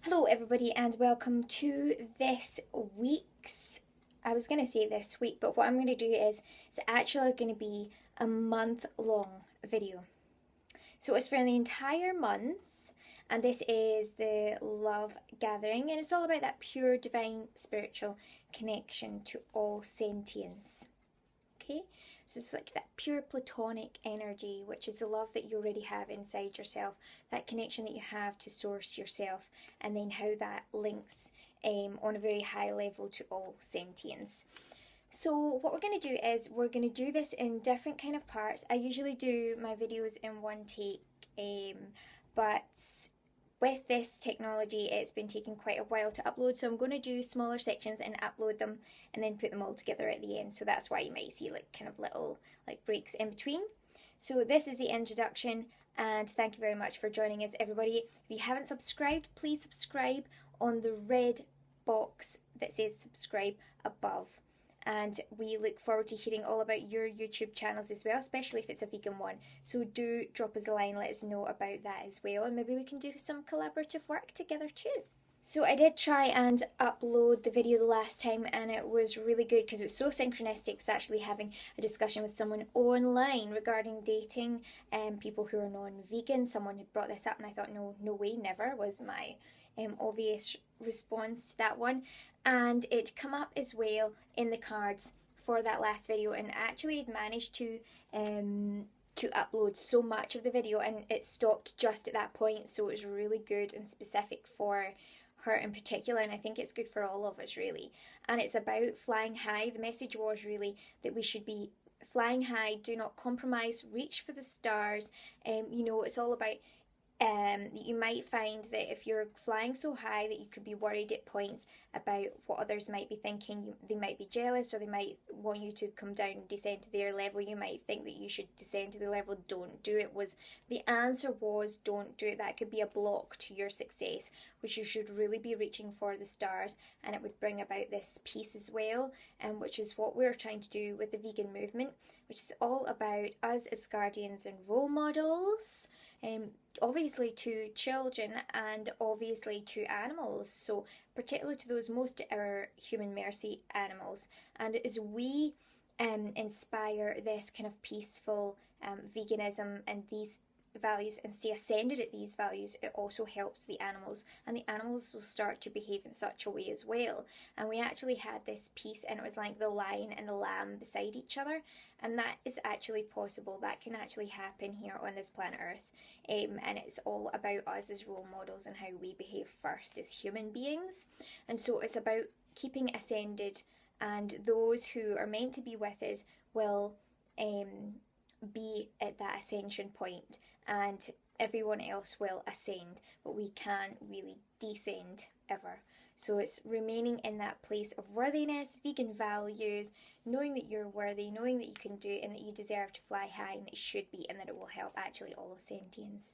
Hello, everybody, and welcome to this week's. I was going to say this week, but what I'm going to do is it's actually going to be a month long video. So it's for the entire month, and this is the Love Gathering, and it's all about that pure divine spiritual connection to all sentience. Okay, so it's like that pure platonic energy, which is the love that you already have inside yourself, that connection that you have to source yourself, and then how that links on a very high level to all sentience. So what we're going to do is we're going to do this in different kind of parts. I usually do my videos in one take, but with this technology it's been taking quite a while to upload, so I'm going to do smaller sections and upload them and then put them all together at the end. So that's why you might see like kind of little like breaks in between. So this is the introduction, and thank you very much for joining us, everybody. If you haven't subscribed, please subscribe on the red box that says subscribe above. And we look forward to hearing all about your YouTube channels as well, especially if it's a vegan one. So do drop us a line, let us know about that as well, and maybe we can do some collaborative work together too. So I did try and upload the video the last time, and it was really good because it was so synchronistic. It's actually having a discussion with someone online regarding dating and people who are non-vegan. Someone had brought this up and I thought, no way, never, was my obvious response to that one. And it come up as well in the cards for that last video, and actually had managed to upload so much of the video, and it stopped just at that point. So it was really good and specific for her in particular, and I think it's good for all of us really. And it's about flying high. The message was really that we should be flying high, do not compromise, reach for the stars. It's all about you might find that if you're flying so high that you could be worried at points about what others might be thinking. They might be jealous, or they might want you to come down and descend to their level. You might think that you should descend to their level. Don't do it. Was the answer was don't do it. That could be a block to your success, which you should really be reaching for the stars, and it would bring about this peace as well, and which is what we're trying to do with the vegan movement, which is all about us as guardians and role models, obviously to children and obviously to animals, so particularly to those most human mercy animals. And as we inspire this kind of peaceful veganism and these values and stay ascended at these values, it also helps the animals, and the animals will start to behave in such a way as well. And we actually had this piece, and it was like the lion and the lamb beside each other, and that is actually possible. That can actually happen here on this planet Earth, and it's all about us as role models and how we behave first as human beings. And so it's about keeping ascended, and those who are meant to be with us will be at that ascension point, and everyone else will ascend, but we can't really descend ever. So it's remaining in that place of worthiness, vegan values, knowing that you're worthy, knowing that you can do it, and that you deserve to fly high, and it should be, and that it will help actually all of sentience,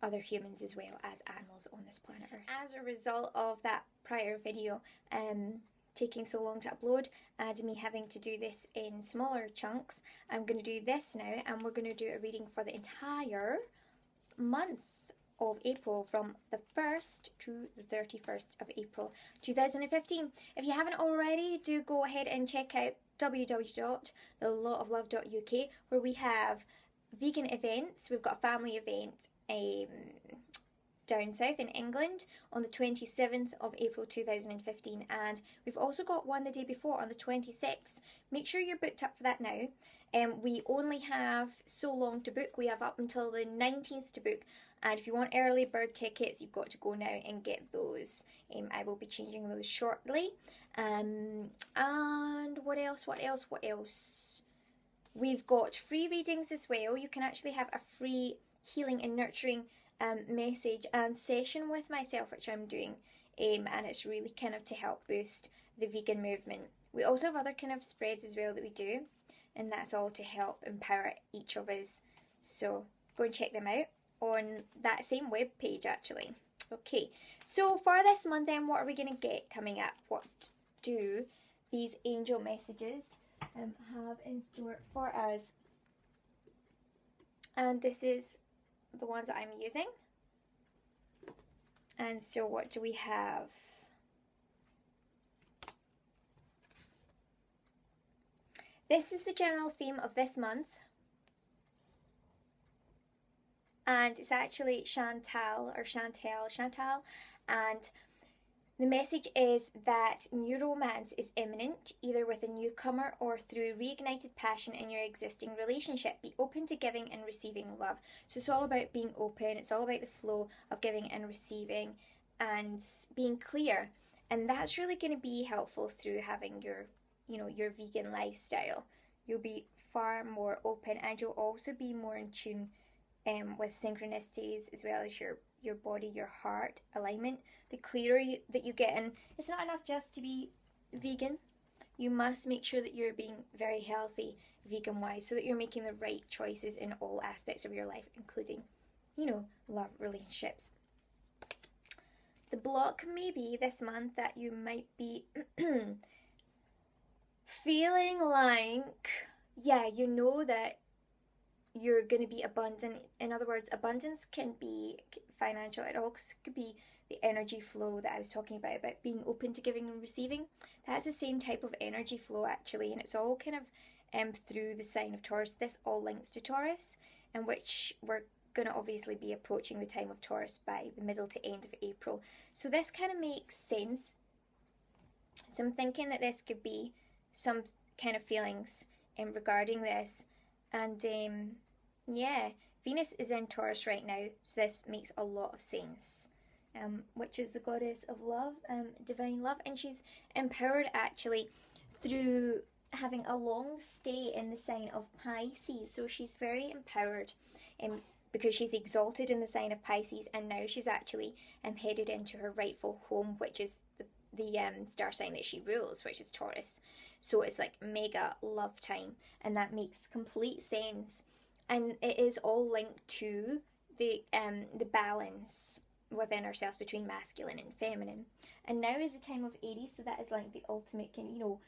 other humans as well as animals on this planet Earth. As a result of that prior video taking so long to upload and me having to do this in smaller chunks, I'm going to do this now, and we're going to do a reading for the entire month of April, from the 1st to the 31st of April 2015. If you haven't already, do go ahead and check out www.thelawoflove.uk, where we have vegan events. We've got a family event down south in England on the 27th of April 2015, and we've also got one the day before on the 26th. Make sure you're booked up for that now. We only have so long to book. We have up until the 19th to book, and if you want early bird tickets, you've got to go now and get those. I will be changing those shortly. And what else? We've got free readings as well. You can actually have a free healing and nurturing message and session with myself, which I'm doing, and it's really kind of to help boost the vegan movement. We also have other kind of spreads as well that we do, and that's all to help empower each of us. So go and check them out on that same web page actually. Okay, so for this month then, what are we going to get coming up? What do these angel messages have in store for us? And this is the ones that I'm using. And so what do we have? This is the general theme of this month. And it's actually Chantal, and the message is that new romance is imminent, either with a newcomer or through reignited passion in your existing relationship. Be open to giving and receiving love. So it's all about being open, it's all about the flow of giving and receiving and being clear. And that's really going to be helpful through having your vegan lifestyle. You'll be far more open, and you'll also be more in tune with synchronicities, as well as your body, your heart alignment. The clearer that you get in, it's not enough just to be vegan. You must make sure that you're being very healthy vegan wise, so that you're making the right choices in all aspects of your life, including, love, relationships. The block may be this month that you might be feeling like, you know that you're going to be abundant. In other words, abundance can be financial. It also could be the energy flow that I was talking about being open to giving and receiving. That's the same type of energy flow, actually, and it's all kind of through the sign of Taurus. This all links to Taurus, in which we're going to obviously be approaching the time of Taurus by the middle to end of April. So this kind of makes sense. So I'm thinking that this could be some kind of feelings regarding this. And Venus is in Taurus right now, so this makes a lot of sense. Which is the goddess of love, divine love, and she's empowered actually through having a long stay in the sign of Pisces. So she's very empowered because she's exalted in the sign of Pisces, and now she's actually headed into her rightful home, which is the star sign that she rules, which is Taurus. So it's like mega love time, and that makes complete sense. And it is all linked to the balance within ourselves between masculine and feminine. And now is the time of Aries, so that is like the ultimate kind of,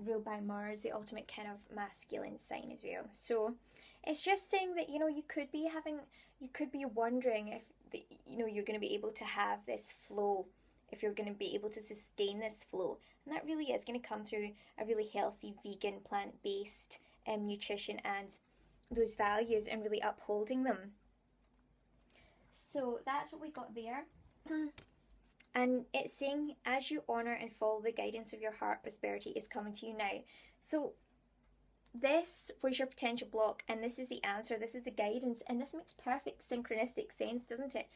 ruled by Mars, the ultimate kind of masculine sign as well. So it's just saying that, you could be wondering if, you're going to be able to have this flow, if you're going to be able to sustain this flow. And that really is going to come through a really healthy, vegan, plant-based nutrition and those values, and really upholding them. So that's what we got there. And it's saying, as you honor and follow the guidance of your heart, prosperity is coming to you now. So this was your potential block, and this is the answer, this is the guidance, and this makes perfect synchronistic sense, doesn't it?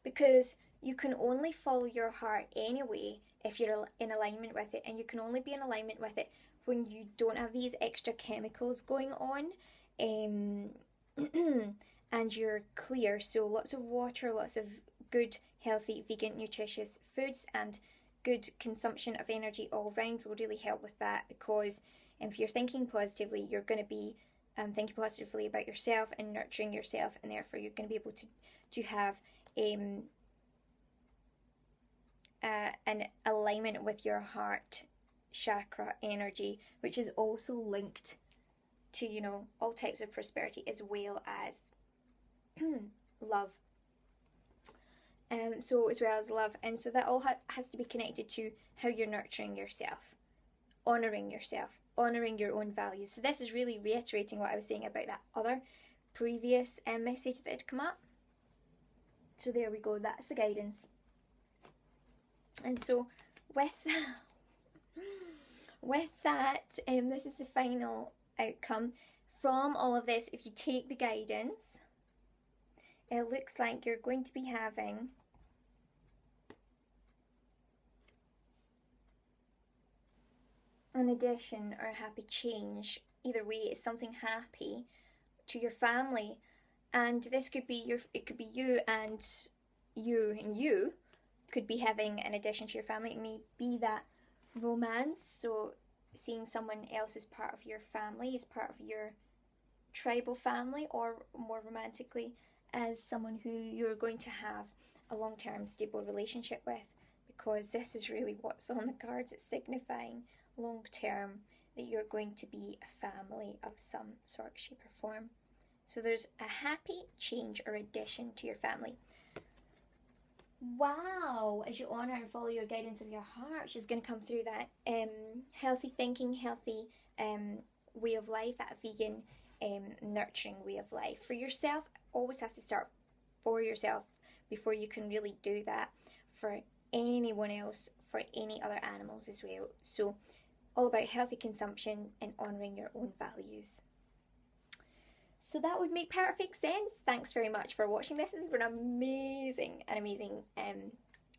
Because you can only follow your heart anyway if you're in alignment with it, and you can only be in alignment with it when you don't have these extra chemicals going on, and you're clear. So lots of water, lots of good, healthy, vegan, nutritious foods, and good consumption of energy all round will really help with that, because if you're thinking positively, you're going to be thinking positively about yourself and nurturing yourself, and therefore you're going to be able to have an alignment with your heart chakra energy, which is also linked to all types of prosperity, as well as love. So as well as love, and so that all has to be connected to how you're nurturing yourself, honoring your own values. So this is really reiterating what I was saying about that other previous message that had come up. So there we go, that's the guidance. And so with that, this is the final outcome from all of this. If you take the guidance, it looks like you're going to be having an addition or a happy change. Either way, it's something happy to your family, and this could be it could be you and you could be having an addition to your family. It may be that romance, so seeing someone else as part of your family, as part of your tribal family, or more romantically, as someone who you're going to have a long-term stable relationship with, because this is really what's on the cards. It's signifying long-term, that you're going to be a family of some sort, shape or form. So there's a happy change or addition to your family. wow, as you honor and follow your guidance of your heart, which is going to come through that healthy thinking, healthy way of life, that vegan nurturing way of life. For yourself, always has to start for yourself before you can really do that for anyone else, for any other animals as well. So all about healthy consumption and honouring your own values. So that would make perfect sense. Thanks very much for watching this. This has been amazing,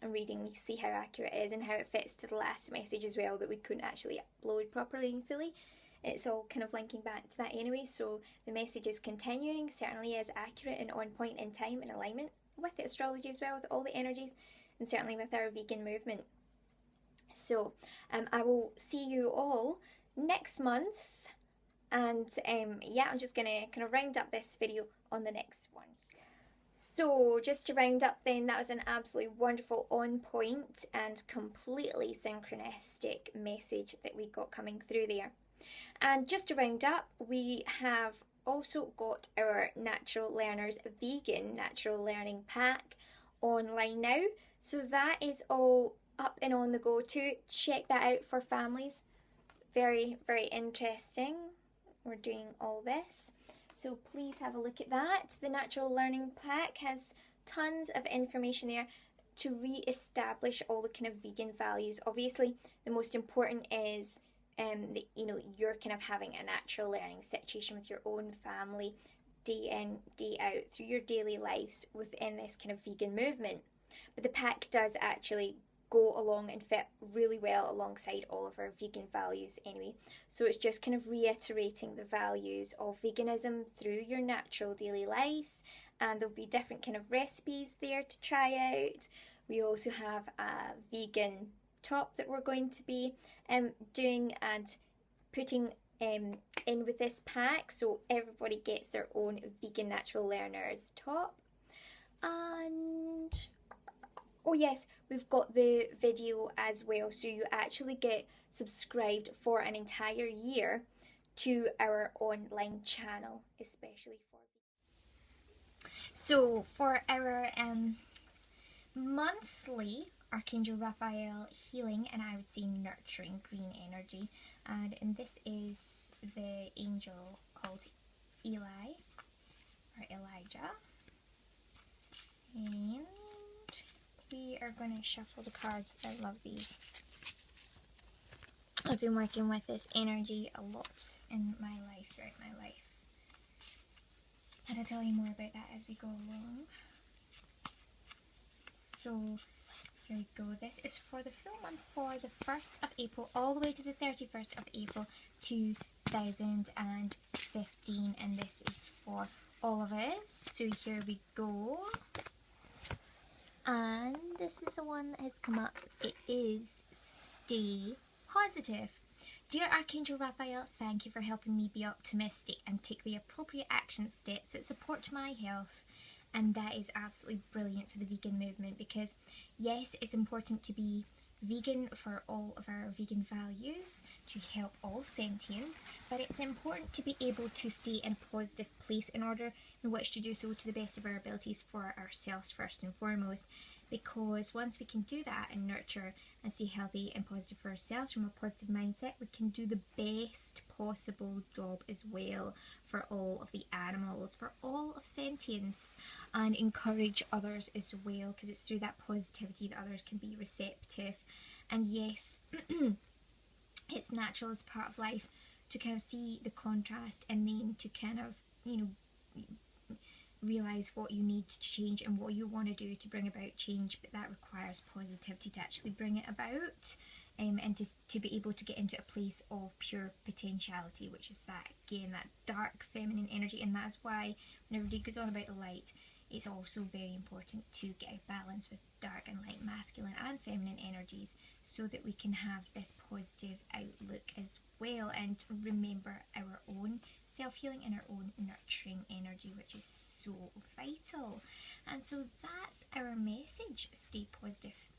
reading. You see how accurate it is and how it fits to the last message as well that we couldn't actually upload properly and fully. It's all kind of linking back to that anyway, so the message is continuing, certainly is accurate and on point in time and alignment with the astrology as well, with all the energies, and certainly with our vegan movement. So I will see you all next month, and yeah, I'm just gonna kind of round up this video on the next one. So just to round up then, that was an absolutely wonderful, on point and completely synchronistic message that we got coming through there. And just to round up, we have also got our Natural Learners Vegan Natural Learning Pack online now. So that is all up and on the go too. Check that out for families. Very, very interesting. We're doing all this. So please have a look at that. The Natural Learning Pack has tons of information there to re-establish all the kind of vegan values. Obviously, the most important is that, you know, you're kind of having a natural learning situation with your own family day in, day out through your daily lives within this kind of vegan movement. But the pack does actually go along and fit really well alongside all of our vegan values anyway. So it's just kind of reiterating the values of veganism through your natural daily lives, and there'll be different kind of recipes there to try out. We also have a vegan top that we're going to be doing and putting in with this pack, so everybody gets their own Vegan Natural Learners top. And oh yes, we've got the video as well, so you actually get subscribed for an entire year to our online channel, especially for. So for our monthly Archangel Raphael healing, and I would say nurturing green energy, and this is the angel called Eli or Elijah, and we are going to shuffle the cards. I love these. I've been working with this energy a lot in my life, throughout my life, and I'll tell you more about that as we go along. So here we go. This is for the full month, for the 1st of April all the way to the 31st of April 2015, and this is for all of us. So here we go. And this is the one that has come up. It is Stay Positive. Dear Archangel Raphael, thank you for helping me be optimistic and take the appropriate action steps that support my health. And that is absolutely brilliant for the vegan movement, because yes, it's important to be vegan for all of our vegan values, to help all sentience, but it's important to be able to stay in a positive place in order in which to do so to the best of our abilities for ourselves first and foremost, because once we can do that and nurture and stay healthy and positive for ourselves from a positive mindset, we can do the best possible job as well for all of the animals, for all of sentience, and encourage others as well, because it's through that positivity that others can be receptive. And yes, it's natural as part of life to kind of see the contrast and then to kind of, you know, realize what you need to change and what you want to do to bring about change, but that requires positivity to actually bring it about, and to be able to get into a place of pure potentiality, which is that, again, that dark feminine energy. And that's why when everybody goes on about the light, it's also very important to get a balance with dark and light, masculine and feminine energies, so that we can have this positive outlook as well, and remember our own self-healing and our own nurturing energy, which is so vital. And so that's our message. Stay positive.